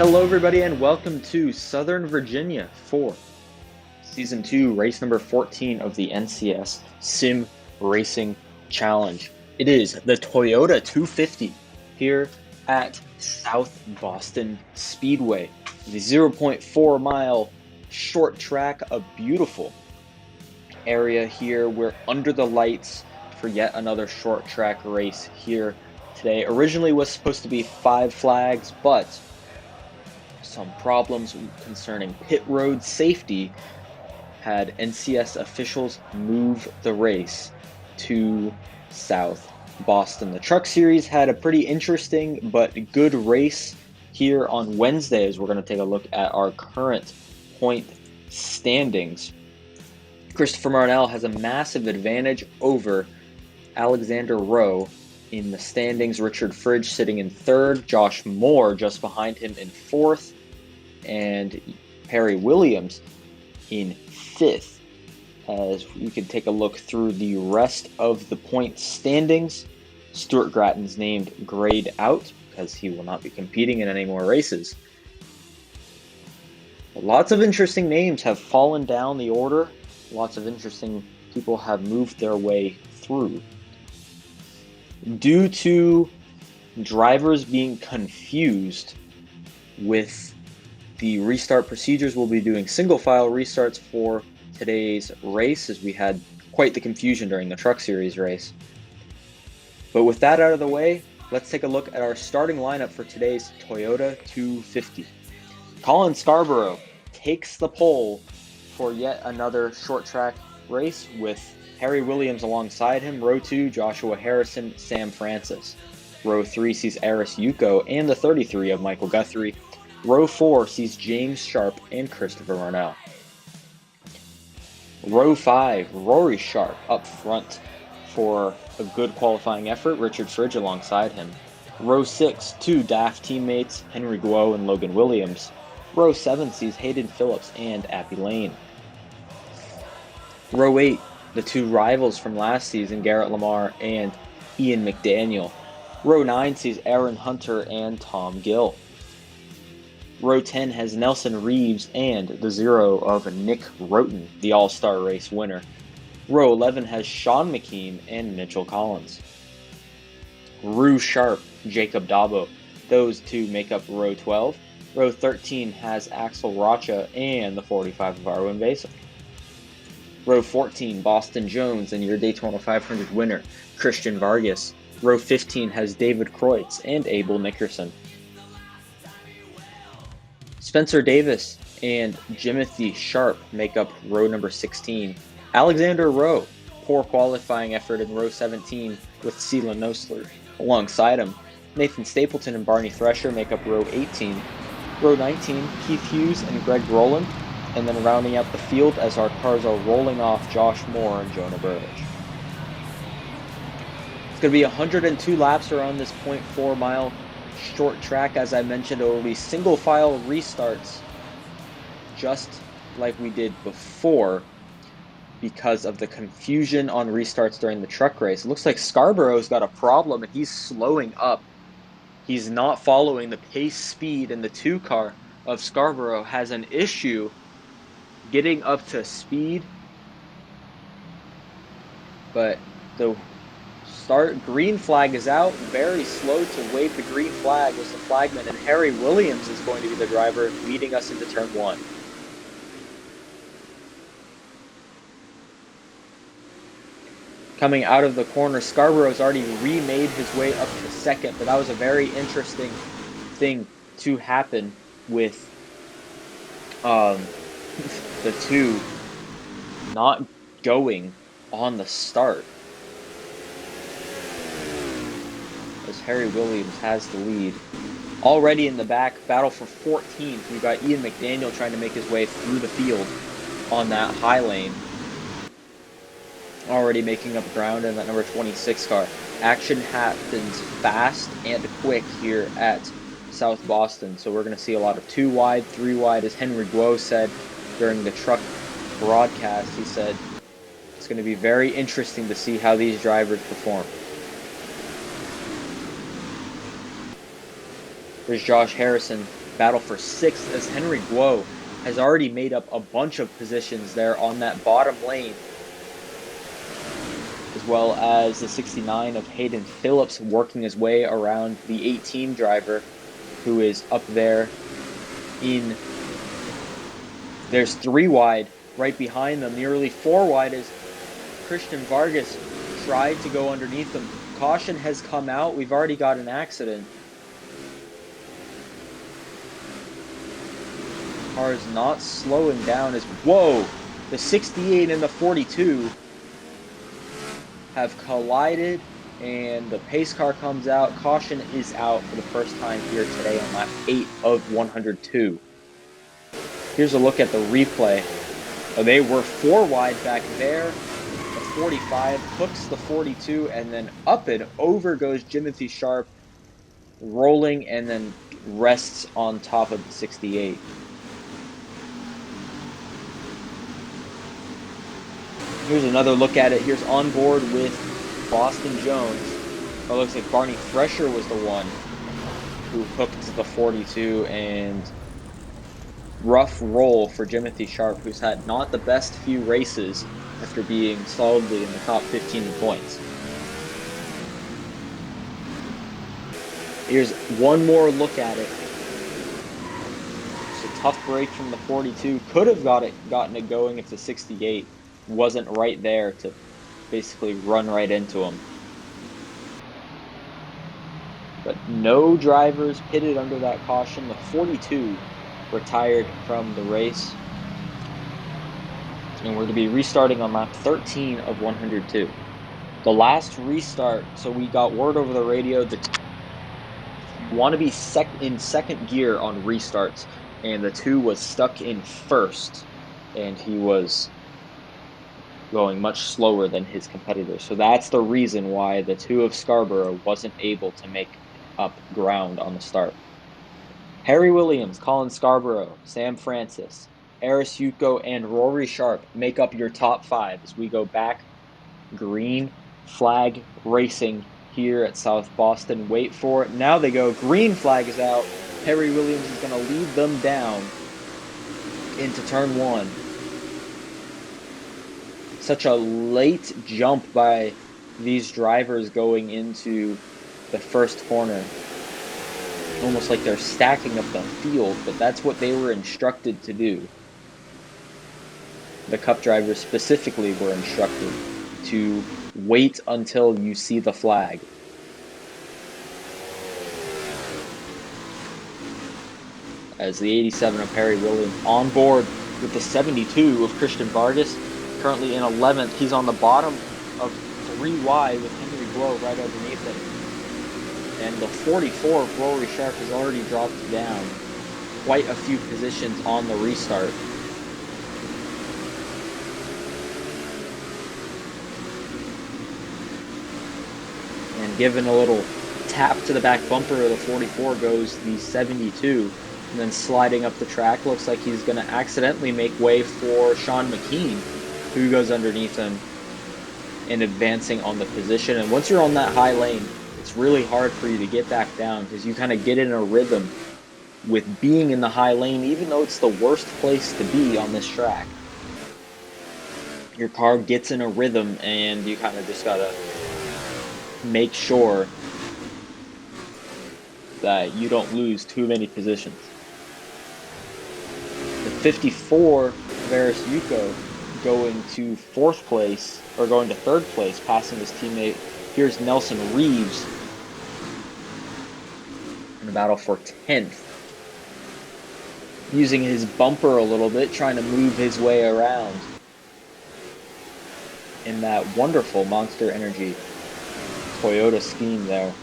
Hello, everybody, and welcome to Southern Virginia for Season 2, race number 14 of the NCS Sim Racing Challenge. It is the Toyota 250 here at South Boston Speedway. The 0.4 mile short track, a beautiful area here. We're under the lights for yet another short track race here today. Originally was supposed to be 5 flags, but some problems concerning pit road safety had NCS officials move the race to South Boston. The Truck Series had a pretty interesting but good race here on Wednesday, as we're going to take a look at our current point standings. Christopher Marnell has a massive advantage over Alexander Rowe in the standings. Richard Fridge sitting in third, Josh Moore just behind him in fourth, and Harry Williams in fifth. As we can take a look through the rest of the point standings, Stuart Gratton's named grayed out because he will not be competing in any more races. Lots of interesting names have fallen down the order. Lots of interesting people have moved their way through. Due to drivers being confused with the restart procedures, we'll be doing single file restarts for today's race, as we had quite the confusion during the Truck Series race. But with that out of the way, let's take a look at our starting lineup for today's Toyota 250. Colin Scarborough takes the pole for yet another short track race with Harry Williams alongside him. Row 2, Joshua Harrison, Sam Francis. Row 3 sees Aris Yuko and the 33 of Michael Guthrie. Row 4 sees James Sharp and Christopher Marnell. Row 5, Rory Sharp up front for a good qualifying effort, Richard Fridge alongside him. Row 6, 2 DAF teammates, Henry Guo and Logan Williams. Row 7 sees Hayden Phillips and Appy Lane. Row 8, the 2 rivals from last season, Garrett Lamar and Ian McDaniel. Row 9 sees Aaron Hunter and Tom Gill. Row 10 has Nelson Reeves and the 0 of Nick Roten, the All-Star Race winner. Row 11 has Sean McKean and Mitchell Collins. Rue Sharp, Jacob Dabo, those two make up Row 12. Row 13 has Axel Rocha and the 45 of Arwen Basic. Row 14, Boston Jones and your Daytona 500 winner, Christian Vargas. Row 15 has David Kreutz and Abel Nickerson. Spencer Davis and Jimothy Sharp make up row number 16. Alexander Rowe, poor qualifying effort in row 17 with Seelan Nosler alongside him. Nathan Stapleton and Barney Thresher make up row 18. Row 19, Keith Hughes and Greg Rowland. And then rounding out the field as our cars are rolling off, Josh Moore and Jonah Burridge. It's going to be 102 laps around this 0.4 mile short track. As I mentioned, it will be single file restarts just like we did before because of the confusion on restarts during the truck race. It looks like Scarborough's got a problem and he's slowing up. He's not following the pace speed, and the 2 car of Scarborough has an issue getting up to speed. But the green flag is out. Very slow to wave the green flag was the flagman, and Harry Williams is going to be the driver leading us into turn 1. Coming out of the corner, Scarborough's already remade his way up to second, but that was a very interesting thing to happen with the 2 not going on the start, as Harry Williams has the lead. Already in the back, battle for 14th, we've got Ian McDaniel trying to make his way through the field on that high lane. Already making up ground in that number 26 car. Action happens fast and quick here at South Boston, so we're going to see a lot of 2 wide, 3 wide, as Henry Guo said during the truck broadcast. He said it's going to be very interesting to see how these drivers perform. There's Josh Harrison battle for 6th, as Henry Guo has already made up a bunch of positions there on that bottom lane, as well as the 69 of Hayden Phillips working his way around the 18 driver, who is up there in... There's 3 wide right behind them, nearly 4 wide as Christian Vargas tried to go underneath them. Caution has come out. We've already got an accident. Car is not slowing down as... Whoa! The 68 and the 42 have collided, and the pace car comes out. Caution is out for the first time here today on lap 8 of 102. Here's a look at the replay. They were 4 wide back there. The 45 hooks the 42, and then up and over goes Jimothy Sharp, rolling and then rests on top of the 68. Here's another look at it. Here's on board with Boston Jones. It looks like Barney Thresher was the one who hooked the 42, and rough roll for Jimothy Sharp, who's had not the best few races after being solidly in the top 15 in points. Here's one more look at it. It's a tough break from the 42. Could have gotten it going if the 68 wasn't right there to basically run right into him. But no drivers pitted under that caution. The 42 retired from the race. And we're to be restarting on lap 13 of 102. The last restart, so we got word over the radio that you want to be in second gear on restarts, and the 2 was stuck in first, and he was going much slower than his competitors. So that's the reason why the 2 of Scarborough wasn't able to make up ground on the start. Harry Williams, Colin Scarborough, Sam Francis, Eris Yuko, and Rory Sharp make up your top 5 as we go back. Green flag racing here at South Boston. Wait for it. Now they go. Green flag is out. Harry Williams is going to lead them down into turn 1. Such a late jump by these drivers going into the first corner. Almost like they're stacking up the field, but that's what they were instructed to do. The Cup drivers specifically were instructed to wait until you see the flag. As the 87 of Harry Williams on board with the 72 of Christian Vargas, currently in 11th. He's on the bottom of 3 wide with Henry Guo right underneath him. And the 44 of Rory Sharp has already dropped down quite a few positions on the restart. And given a little tap to the back bumper of the 44 goes the 72. And then sliding up the track, looks like he's going to accidentally make way for Sean McKean, who goes underneath him and advancing on the position. And once you're on that high lane, it's really hard for you to get back down because you kind of get in a rhythm with being in the high lane, even though it's the worst place to be on this track. Your car gets in a rhythm and you kind of just got to make sure that you don't lose too many positions. The 54 of Eris Yuko going to 4th place, or going to 3rd place, passing his teammate. Here's Nelson Reeves in the battle for 10th. Using his bumper a little bit, trying to move his way around in that wonderful Monster Energy Toyota scheme there.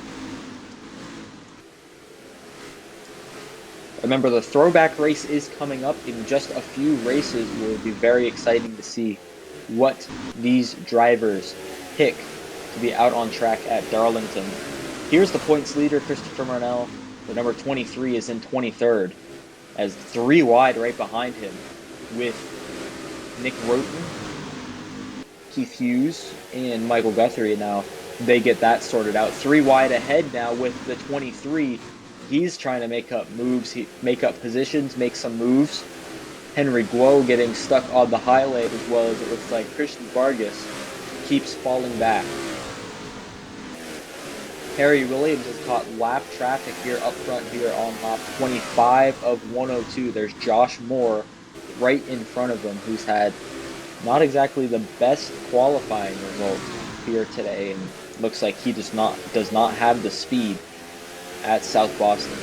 Remember, the throwback race is coming up in just a few races. It will be very exciting to see what these drivers pick to be out on track at Darlington. Here's the points leader, Christopher Marnell. The number 23 is in 23rd, as 3 wide right behind him with Nick Roten, Keith Hughes, and Michael Guthrie. Now they get that sorted out. 3 wide ahead now with the 23 he's trying to make up moves, make up positions, make some moves. Henry Guo getting stuck on the highlight, as well as it looks like Christian Vargas keeps falling back. Harry Williams has caught lap traffic here up front here on lap 25 of 102. There's Josh Moore right in front of him, who's had not exactly the best qualifying result here today, and looks like he does not have the speed at South Boston.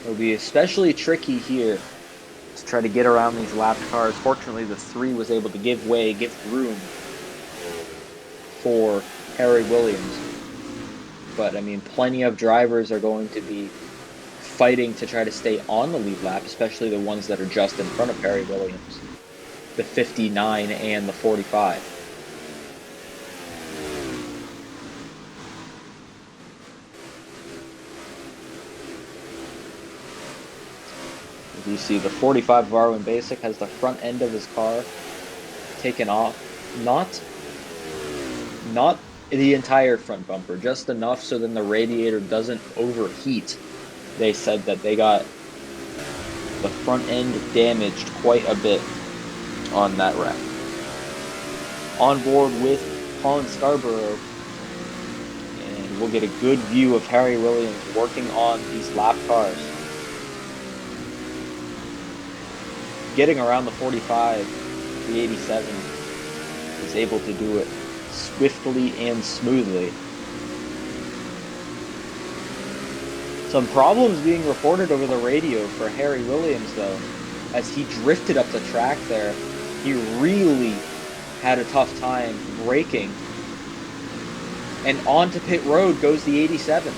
It'll be especially tricky here to try to get around these lapped cars. Fortunately, the 3 was able to give room for Harry Williams. But, I mean, plenty of drivers are going to be fighting to try to stay on the lead lap, especially the ones that are just in front of Harry Williams, the 59 and the 45. As you see, the 45 of Arwin Basic has the front end of his car taken off. Not the entire front bumper, just enough so then the radiator doesn't overheat. They said that they got the front end damaged quite a bit on that wreck. On board with Colin Scarborough, and we'll get a good view of Harry Williams working on these lap cars. Getting around the 45, the 87 is able to do it swiftly and smoothly. Some problems being reported over the radio for Harry Williams, though. As he drifted up the track there, he really had a tough time braking. And onto pit road goes the 87.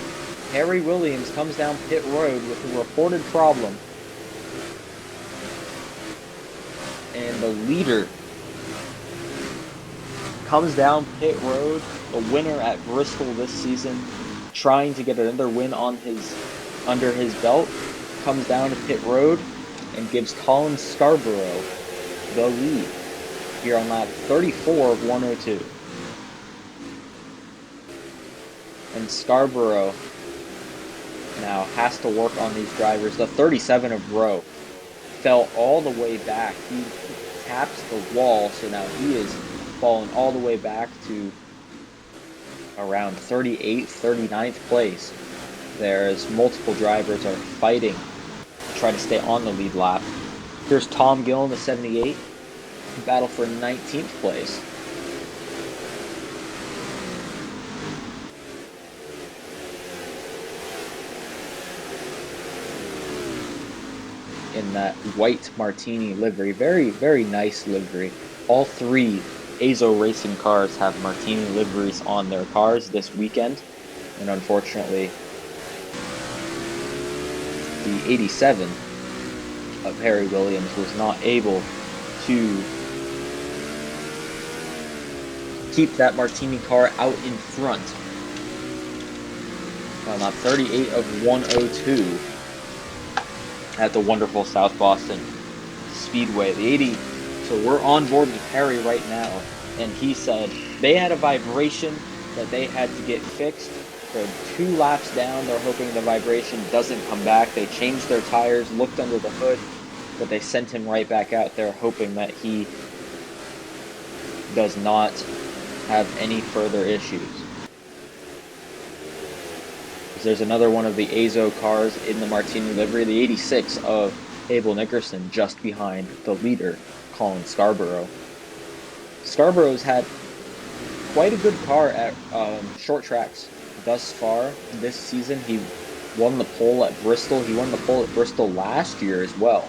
Harry Williams comes down pit road with a reported problem. And the leader comes down pit road, the winner at Bristol this season, trying to get another win on under his belt, comes down to pit road and gives Colin Scarborough the lead here on lap 34 of 102. And Scarborough now has to work on these drivers. The 37 of Rowe fell all the way back. He taps the wall, so now he is fallen all the way back to around 38th, 39th place. There's multiple drivers are fighting to try to stay on the lead lap. Here's Tom Gill in the 78, battle for 19th place. In that white Martini livery. Very, very nice livery. All 3 Azo Racing cars have Martini liveries on their cars this weekend. And unfortunately, the 87 of Harry Williams was not able to keep that Martini car out in front. On lap 38 of 102. At the wonderful South Boston Speedway. The 80, so we're on board with Harry right now, and he said they had a vibration that they had to get fixed. They're 2 laps down. They're hoping the vibration doesn't come back. They changed their tires, looked under the hood, but they sent him right back out there, hoping that he does not have any further issues. There's another one of the Azo cars in the Martini livery, the 86 of Abel Nickerson, just behind the leader, Colin Scarborough. Scarborough's had quite a good car at short tracks thus far this season. He won the pole at Bristol. He won the pole at Bristol last year as well.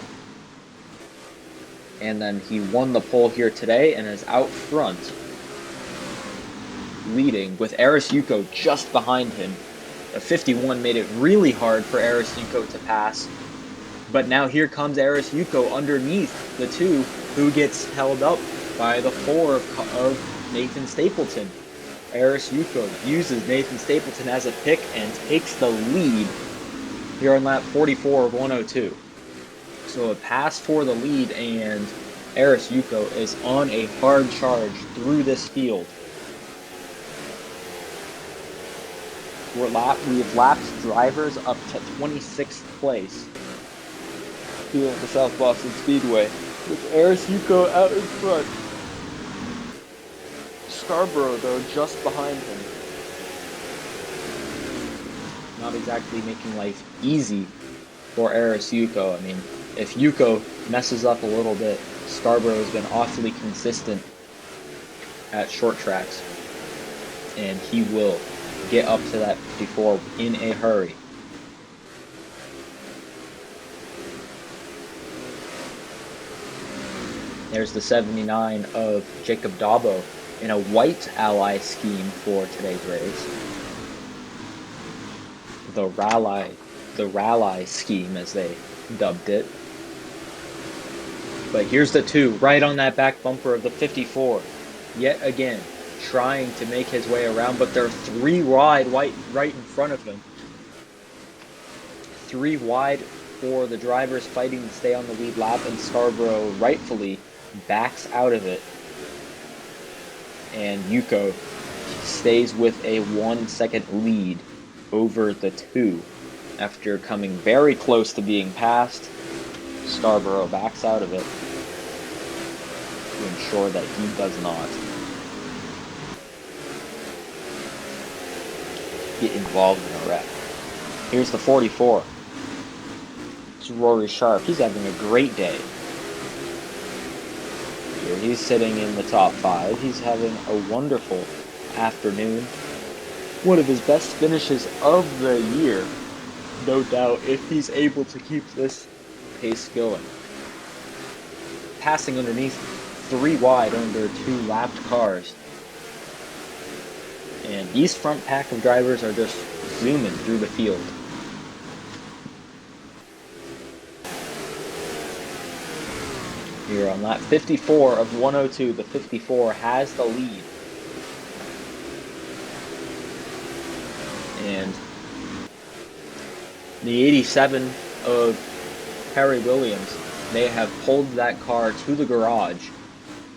And then he won the pole here today and is out front, leading with Aris Yuko just behind him. A 51 made it really hard for Aris Yuko to pass. But now here comes Aris Yuko underneath the 2, who gets held up by the 4 of Nathan Stapleton. Aris Yuko uses Nathan Stapleton as a pick and takes the lead here on lap 44 of 102. So a pass for the lead, and Aris Yuko is on a hard charge through this field. We have lapsed drivers up to 26th place here at the South Boston Speedway, with Aris Yuko out in front. Scarborough, though, just behind him. Not exactly making life easy for Aris Yuko. I mean, if Yuko messes up a little bit, Scarborough has been awfully consistent at short tracks, and he will get up to that 54 in a hurry. There's the 79 of Jacob Dabo in a white ally scheme for today's race. The Rally scheme, as they dubbed it. But here's the 2, right on that back bumper of the 54. Yet again, trying to make his way around, but they're 3 wide right in front of him. 3 wide for the drivers fighting to stay on the lead lap, and Scarborough rightfully backs out of it. And Yuko stays with a 1-second lead over the 2. After coming very close to being passed, Scarborough backs out of it to ensure that he does not get involved in a wreck. Here's the 44. It's Rory Sharp. He's having a great day. Here he's sitting in the top 5. He's having a wonderful afternoon. One of his best finishes of the year, no doubt, if he's able to keep this pace going. Passing underneath 3 wide under 2 lapped cars. And these front pack of drivers are just zooming through the field. Here on lap 54 of 102, the 54 has the lead. And the 87 of Harry Williams, they have pulled that car to the garage,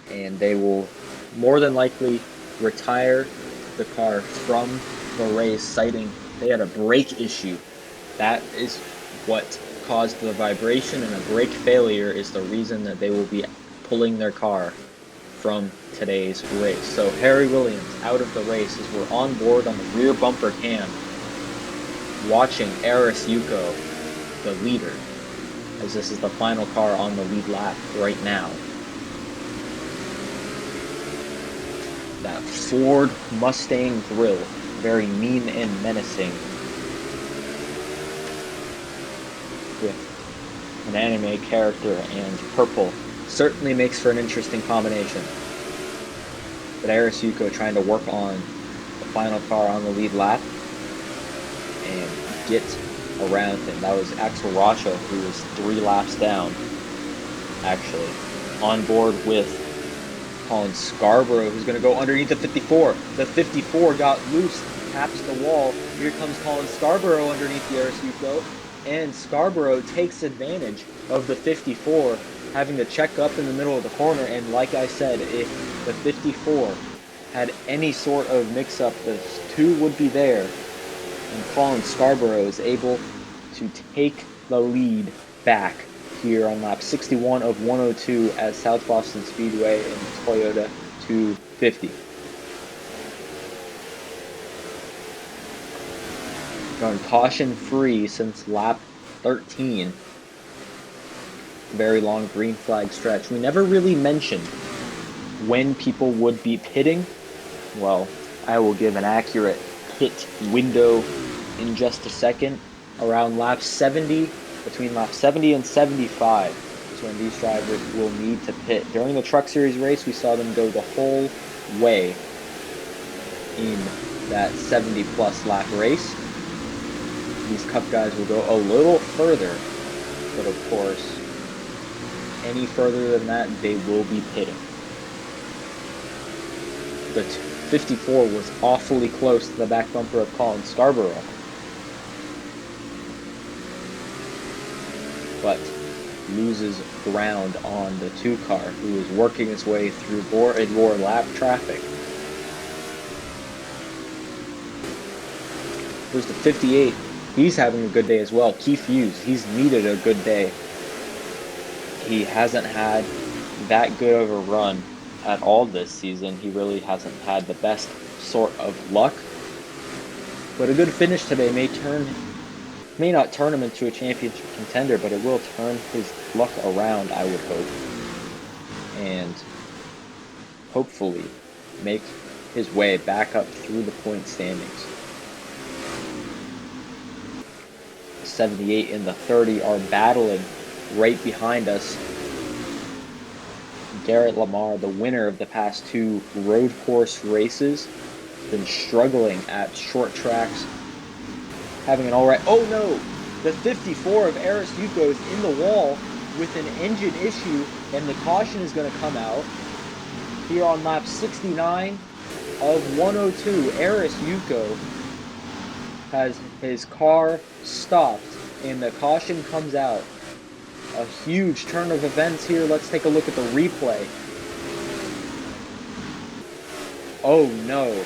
and they will more than likely retire the car from the race, citing they had a brake issue. That is what caused the vibration, and a brake failure is the reason that they will be pulling their car from today's race. So Harry Williams out of the race, as we're on board on the rear bumper cam, watching Aris Yuko, the leader, as this is the final car on the lead lap right now. That Ford Mustang grille, very mean and menacing, with an anime character and purple, certainly makes for an interesting combination. But Aris Yuko trying to work on the final car on the lead lap and get around him. That was Axel Rocha, who was 3 laps down, actually, on board with Colin Scarborough, who's going to go underneath the 54. The 54 got loose, taps the wall. Here comes Colin Scarborough underneath the Aris Yuko, and Scarborough takes advantage of the 54 having to check up in the middle of the corner. And like I said, if the 54 had any sort of mix-up, the 2 would be there, and Colin Scarborough is able to take the lead back here on lap 61 of 102 at South Boston Speedway in the Toyota 250. Going caution-free since lap 13. Very long green flag stretch. We never really mentioned when people would be pitting. Well, I will give an accurate pit window in just a second. Around lap 70, between lap 70 and 75 is when these drivers will need to pit. During the Truck Series race, we saw them go the whole way in that 70-plus lap race. These Cup guys will go a little further, but of course, any further than that, they will be pitting. The 54 was awfully close to the back bumper of Colin Scarborough, but loses ground on the 2 car, who is working its way through more and more lap traffic. Here's the 58. He's having a good day as well. Keith Hughes, he's needed a good day. He hasn't had that good of a run at all this season. He really hasn't had the best sort of luck. But a good finish today may not turn him into a championship contender, but it will turn his luck around, I would hope. And hopefully make his way back up through the point standings. 78 and the 30 are battling right behind us. Garrett Lamar, the winner of the past 2 road course races, has been struggling at short tracks, having an alright. Oh no! The 54 of Aris Yuko is in the wall with an engine issue, and the caution is going to come out here on lap 69 of 102. Aris Yuko has his car stopped, and the caution comes out. A huge turn of events here. Let's take a look at the replay. Oh no.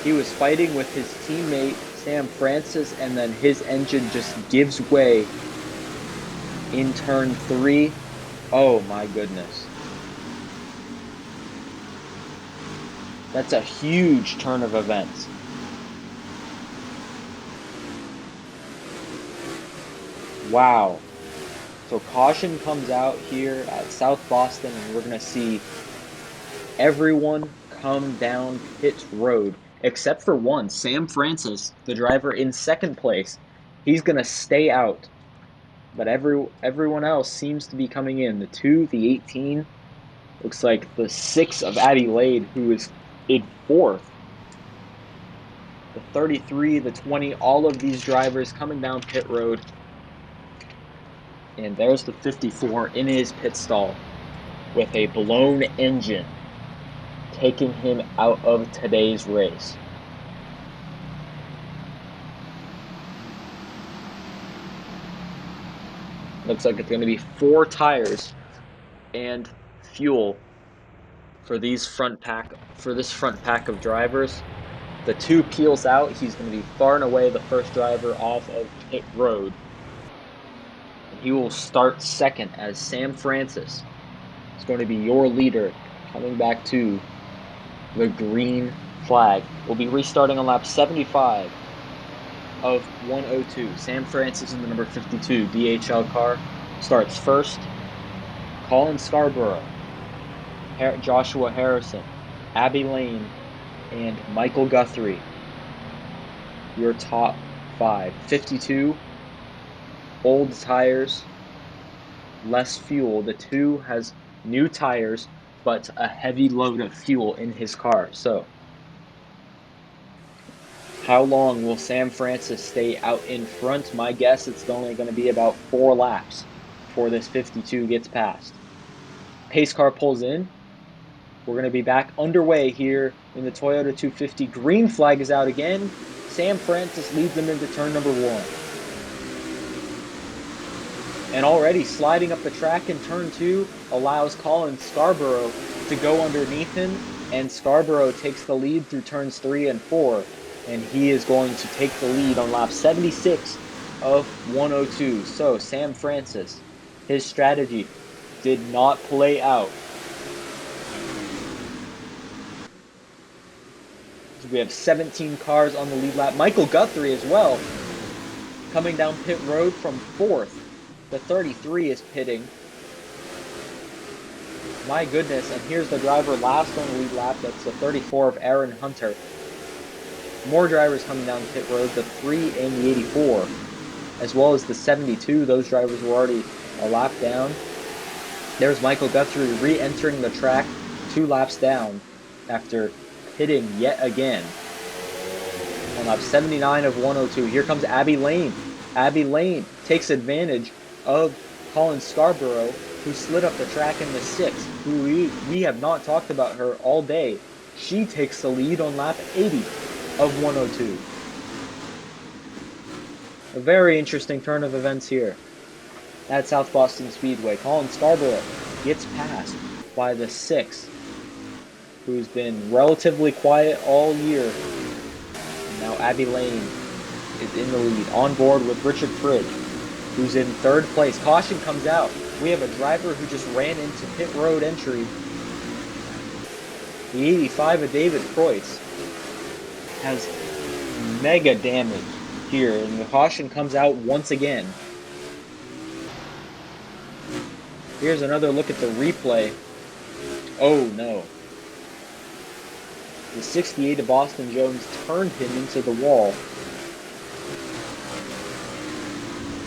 He was fighting with his teammate Sam Francis, and then his engine just gives way in turn 3. Oh my goodness. That's a huge turn of events. Wow. So caution comes out here at South Boston, and we're going to see everyone come down pit road, except for one, Sam Francis, the driver in second place. He's going to stay out, but everyone else seems to be coming in. The 2, the 18, looks like the 6 of Abby Lade, who is in 4th. The 33, the 20, all of these drivers coming down pit road. And there's the 54 in his pit stall with a blown engine, taking him out of today's race. Looks like it's going to be 4 tires and fuel for this front pack of drivers. The 2 peels out. He's going to be far and away the first driver off of pit road. He will start second as Sam Francis is going to be your leader, coming back to the green flag. We'll be restarting on lap 75 of 102. Sam Francis in the number 52 DHL car starts first. Colin Scarborough, Joshua Harrison, Abby Lane, and Michael Guthrie, your top 5. 52, old tires, less fuel. The 2 has new tires, but a heavy load of fuel in his car. So, how long will Sam Francis stay out in front? My guess it's only going to be about 4 laps before this 52 gets passed. Pace car pulls in. We're going to be back underway here in the Toyota 250. Green flag is out again. Sam Francis leads them into turn number 1. And already sliding up the track in turn 2 allows Colin Scarborough to go underneath him, and Scarborough takes the lead through turns 3 and 4, and he is going to take the lead on lap 76 of 102. So Sam Francis, his strategy did not play out. So we have 17 cars on the lead lap. Michael Guthrie as well, coming down pit road from 4th. The 33 is pitting. My goodness, and here's the driver last on the lead lap. That's the 34 of Aaron Hunter. More drivers coming down pit road, the 3 and the 84, as well as the 72. Those drivers were already a lap down. There's Michael Guthrie re-entering the track 2 laps down after pitting yet again on lap 79 of 102. Here comes Abby Lane. Abby Lane takes advantage of Colin Scarborough, who slid up the track in the 6th, who we have not talked about her all day. She takes the lead on lap 80 of 102. A very interesting turn of events here at South Boston Speedway. Colin Scarborough gets passed by the 6th, who's been relatively quiet all year. And now Abby Lane is in the lead, on board with Richard Fridge, who's in third place. Caution comes out. We have a driver who just ran into pit road entry. The 85 of David Preuss has mega damage here, and the caution comes out once again. Here's another look at the replay. Oh no. The 68 of Boston Jones turned him into the wall.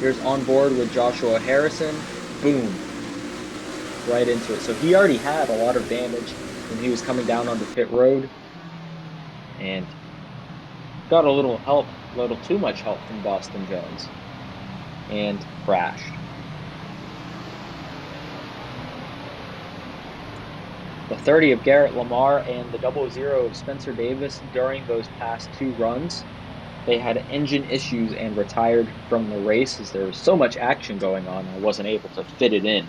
Here's on board with Joshua Harrison. Boom. Right into it. So he already had a lot of damage when he was coming down onto pit road. And got a little help, a little too much help from Boston Jones. And crashed. The 30 of Garrett Lamar and the 00 of Spencer Davis during those past two runs, they had engine issues and retired from the race as there was so much action going on, I wasn't able to fit it in.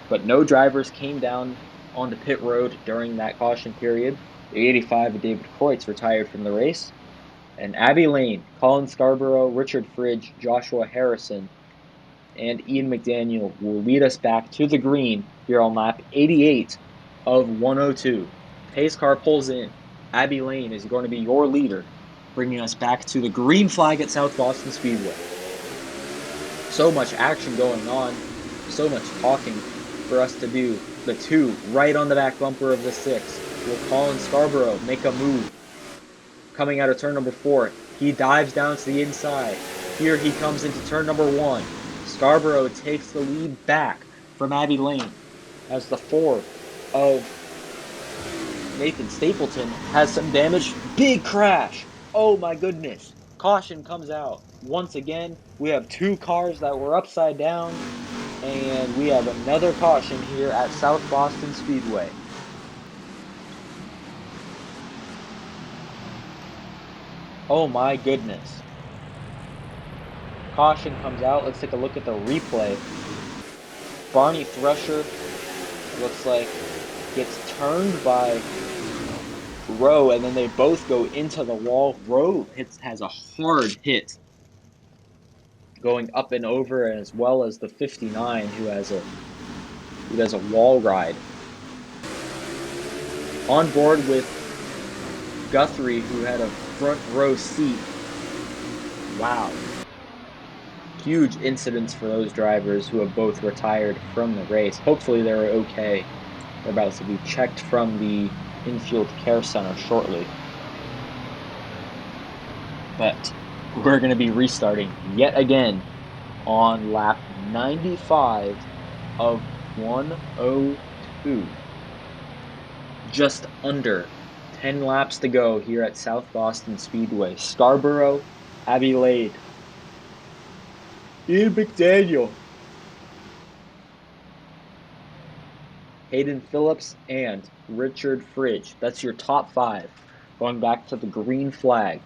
But no drivers came down onto pit road during that caution period. The 85 of David Kreutz retired from the race. And Abbey Lane, Colin Scarborough, Richard Fridge, Joshua Harrison, and Ian McDaniel will lead us back to the green here on lap 88 of 102. Pace car pulls in. Abbey Lane is going to be your leader, bringing us back to the green flag at South Boston Speedway. So much action going on, so much talking for us to do. The 2 right on the back bumper of the 6. Will Colin Scarborough make a move? Coming out of turn number 4, he dives down to the inside. Here he comes into turn number 1. Scarborough takes the lead back from Abbey Lane as the 4 of Nathan Stapleton has some damage. Big crash. Oh my goodness. Caution comes out. Once again, we have 2 cars that were upside down, and we have another caution here at South Boston Speedway. Oh my goodness. Caution comes out. Let's take a look at the replay. Barney Thresher looks like gets turned by Rowe, and then they both go into the wall. Rowe has a hard hit going up and over, as well as the 59 who has a wall ride. On board with Guthrie, who had a front row seat. Wow. Huge incidents for those drivers who have both retired from the race. Hopefully they're okay. They're about to be checked from the infield care center shortly. But we're going to be restarting yet again on lap 95 of 102. Just under 10 laps to go here at South Boston Speedway. Scarborough, Abbey Lane, Ian McDaniel, Hayden Phillips, and Richard Fridge. That's your top 5 going back to the green flag.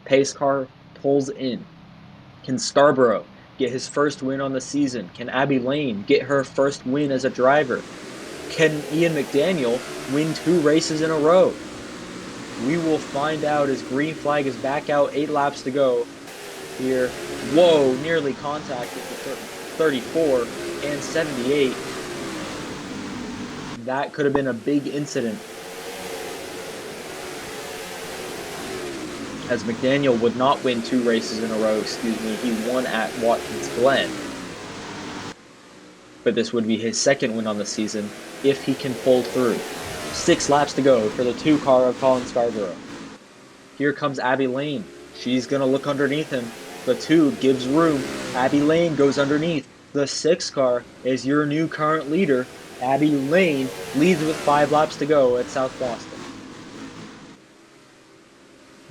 Pace car pulls in. Can Scarborough get his first win on the season? Can Abbey Lane get her first win as a driver? Can Ian McDaniel win 2 races in a row? We will find out as green flag is back out, 8 laps to go here. Whoa, nearly contacted the 34 and 78. That could have been a big incident, as McDaniel would not win 2 races in a row, he won at Watkins Glen. But this would be his second win on the season if he can pull through. 6 laps to go for the 2 car of Colin Scarborough. Here comes Abbey Lane. She's going to look underneath him. The 2 gives room. Abbey Lane goes underneath. The 6 car is your new current leader. Abbey Lane leads with 5 laps to go at South Boston.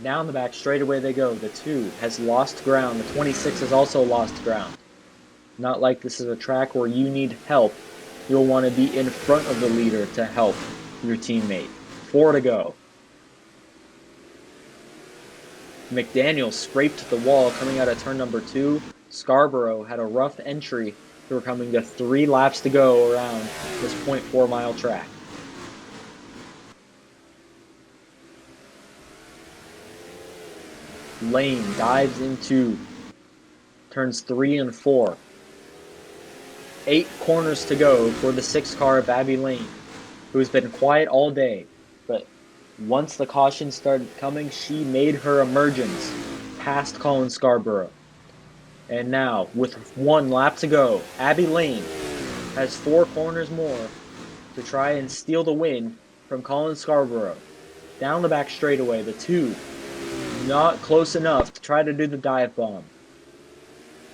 Down the back straightaway they go. The 2 has lost ground. The 26 has also lost ground. Not like this is a track where you need help. You'll want to be in front of the leader to help your teammate. 4 to go. McDaniel scraped the wall coming out of turn number 2. Scarborough had a rough entry. They were coming to 3 laps to go around this 0.4 mile track. Lane dives into turns 3 and 4. 8 corners to go for the 6 car of Abby Lane, who's been quiet all day. But once the caution started coming, she made her emergence past Colin Scarborough. And now, with 1 lap to go, Abby Lane has 4 corners more to try and steal the win from Colin Scarborough. Down the back straightaway, the 2 not close enough to try to do the dive bomb.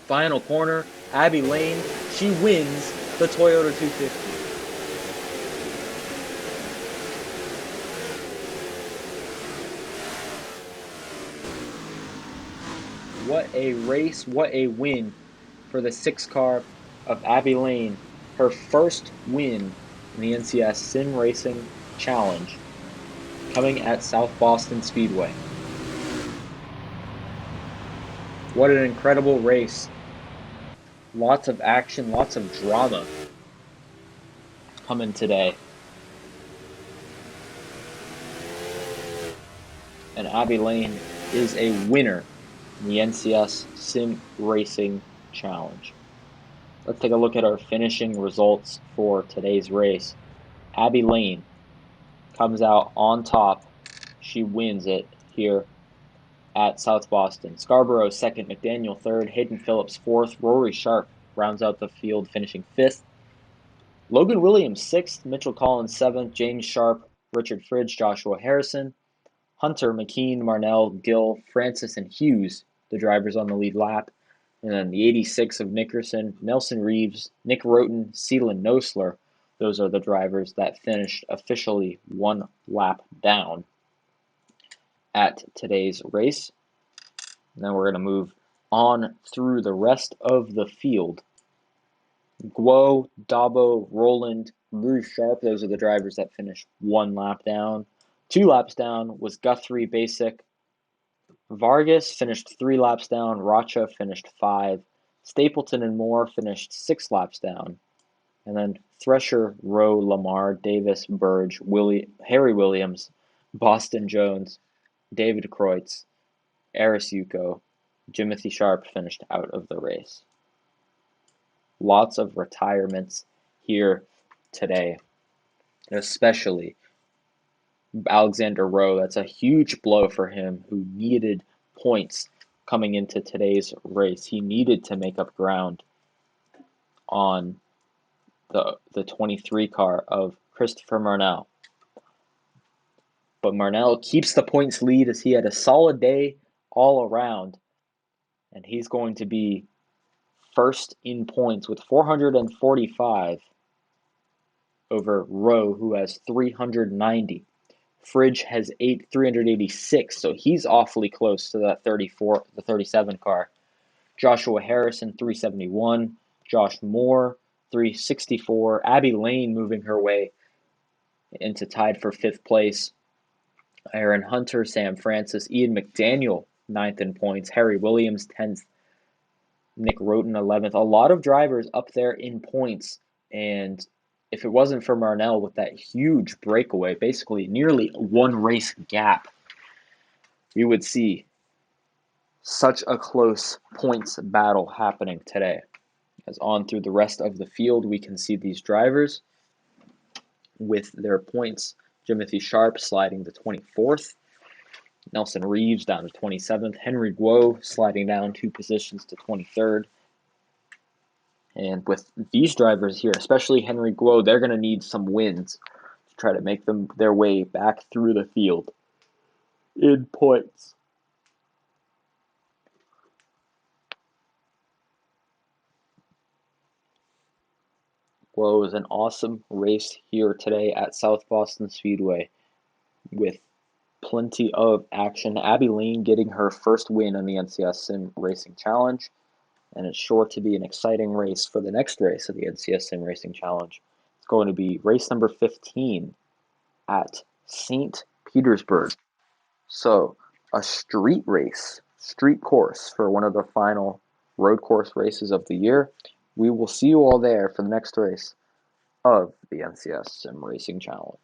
Final corner, Abby Lane, she wins the Toyota 250. What a race, what a win for the 6 car of Abby Lane. Her first win in the NCS Sim Racing Challenge, coming at South Boston Speedway. What an incredible race. Lots of action, lots of drama coming today. And Abby Lane is a winner in the NCS Sim Racing Challenge. Let's take a look at our finishing results for today's race. Abby Lane comes out on top. She wins it here at South Boston. Scarborough second, McDaniel third, Hayden Phillips fourth, Rory Sharp rounds out the field, finishing fifth. Logan Williams sixth, Mitchell Collins seventh, James Sharp, Richard Fridge, Joshua Harrison, Hunter, McKean, Marnell, Gill, Francis, and Hughes, the drivers on the lead lap. And then the 86 of Nickerson, Nelson Reeves, Nick Roten, Seelan Nosler. Those are the drivers that finished officially 1 lap down at today's race. Now we're going to move on through the rest of the field. Guo, Dabo, Roland, Bruce Sharp, those are the drivers that finished 1 lap down. 2 laps down was Guthrie Basic. Vargas finished 3 laps down. Rocha finished 5. Stapleton and Moore finished 6 laps down. And then Thresher, Rowe, Lamar, Davis, Burge, Harry Williams, Boston Jones, David Kreutz, Aris Yuko, Jimothy Sharp finished out of the race. Lots of retirements here today, especially Alexander Rowe. That's a huge blow for him, who needed points coming into today's race. He needed to make up ground on the 23 car of Christopher Marnell. But Marnell keeps the points lead as he had a solid day all around, and he's going to be first in points with 445 over Rowe, who has 390. Fridge has 386, so he's awfully close to that 37 car. Joshua Harrison, 371. Josh Moore, 364. Abby Lane moving her way into tied for 5th place. Aaron Hunter, Sam Francis, Ian McDaniel, 9th in points. Harry Williams, 10th. Nick Roten, 11th. A lot of drivers up there in points, and if it wasn't for Marnell with that huge breakaway, basically nearly 1 race gap, we would see such a close points battle happening today. As on through the rest of the field, we can see these drivers with their points. Jimothy Sharp sliding to 24th. Nelson Reeves down to 27th. Henry Guo sliding down 2 positions to 23rd. And with these drivers here, especially Henry Guo, they're going to need some wins to try to make them their way back through the field in points. Guo is an awesome race here today at South Boston Speedway with plenty of action. Abby Lane getting her first win on the NCS Sim Racing Challenge, and it's sure to be an exciting race for the next race of the NCS Sim Racing Challenge. It's going to be race number 15 at St. Petersburg. So, a street race, street course for one of the final road course races of the year. We will see you all there for the next race of the NCS Sim Racing Challenge.